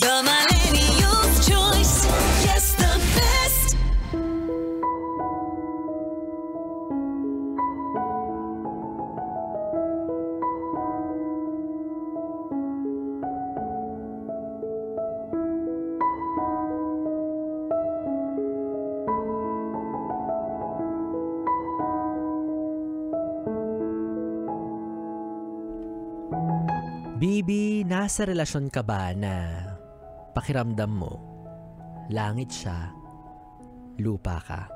The Millennials' Choice. Yes, the best. Bibi, nasa relasyon ka ba na pakiramdam mo, langit siya, lupa ka?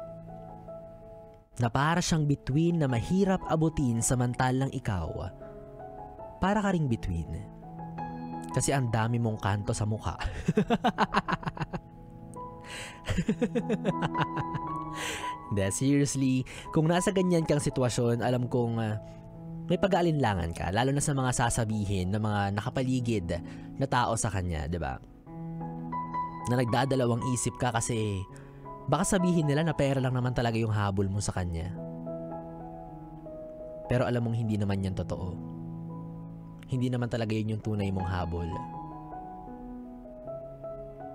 Na para siyang bituin na mahirap abutin samantalang ikaw, para ka ring bituin. Kasi ang dami mong kanto sa mukha. Hindi, seriously, kung nasa ganyan kang sitwasyon, alam kong may pag-aalinlangan ka, lalo na sa mga sasabihin ng mga nakapaligid na tao sa kanya, di ba? Na nagdadalawang isip ka kasi baka sabihin nila na pera lang naman talaga yung habol mo sa kanya. Pero alam mong hindi naman yan totoo. Hindi naman talaga yun yung tunay mong habol.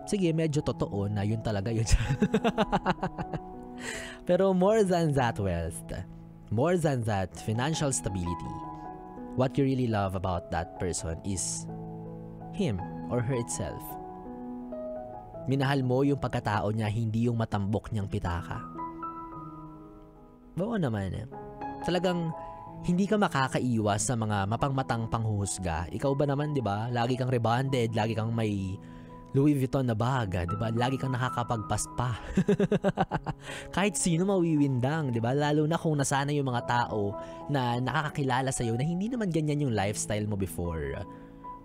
Sige, medyo totoo na yun talaga yun. Pero more than that, wealth, more than that, financial stability, what you really love about that person is him or her itself. Minahal mo yung pagkatao niya, hindi yung matambok niyang pitaka. Oo naman. Talagang hindi ka makakaiwas sa mga mapangmatang panghuhusga. Ikaw ba naman, di ba? Lagi kang rebonded, lagi kang may Louis Vuitton na bag, di ba? Lagi kang nakakapagpaspa. Kahit sino mawiwindang, di ba? Lalo na kung nasana yung mga tao na nakakakilala sa'yo na hindi naman ganyan yung lifestyle mo before.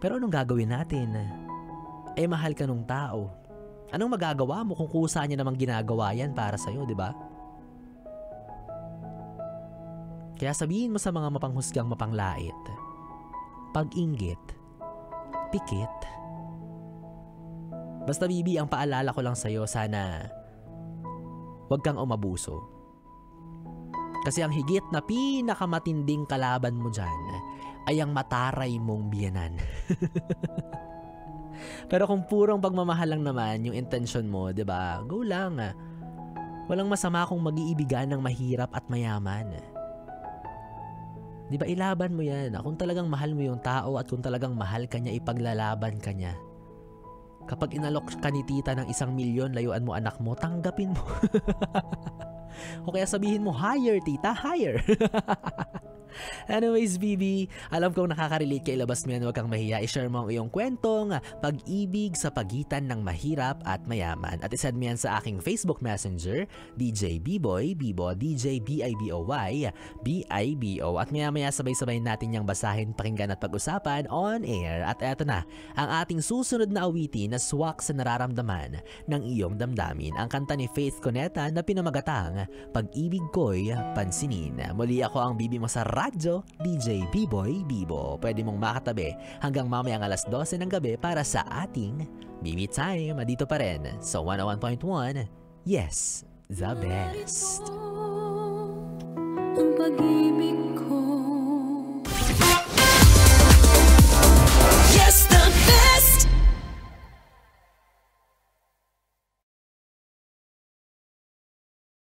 Pero anong gagawin natin? Eh, mahal ka nung tao. Anong magagawa mo kung kusa niya namang ginagawa yan para sa'yo, di ba? Kaya sabihin mo sa mga mapanghusgang mapanglait, pag-inggit, pikit. Basta Bibi, ang paalala ko lang sa'yo, sana wag kang umabuso. Kasi ang higit na pinakamatinding kalaban mo dyan ay ang mataray mong biyanan. Pero kung purong pagmamahal lang naman yung intention mo, diba? Go lang. Walang masama kung mag-iibigan ng mahirap at mayaman. Diba, ilaban mo yan. Kung talagang mahal mo yung tao at kung talagang mahal ka niya, ipaglalaban ka niya. Kapag inalok ka ni tita ng 1 milyon, layuan mo anak mo, tanggapin mo. O kaya sabihin mo, higher tita, higher. Anyways, Bibi, alam kong nakaka-relate kay labas mo yan, huwag kang mahiya. I-share mo ang iyong kwentong pag-ibig sa pagitan ng mahirap at mayaman. At isend mo yan sa aking Facebook Messenger, DJ Biboy, Bibo, DJ B-I-B-O-Y, B-I-B-O. At maya-maya sabay-sabay natin yung basahin, pakinggan at pag-usapan on air. At eto na, ang ating susunod na awitin na swak sa nararamdaman ng iyong damdamin. Ang kanta ni Faith Cuneta na pinamagatang Pag-ibig Ko'y Pansinin. Muli ako ang Bibi mo sa radyo, DJ Biboy Bibo. Pwede mong makatabi hanggang mamayang alas 12 ng gabi para sa ating Bibi Time. Dito pa rin sa 101.1, yes, the best. Ang pag-ibig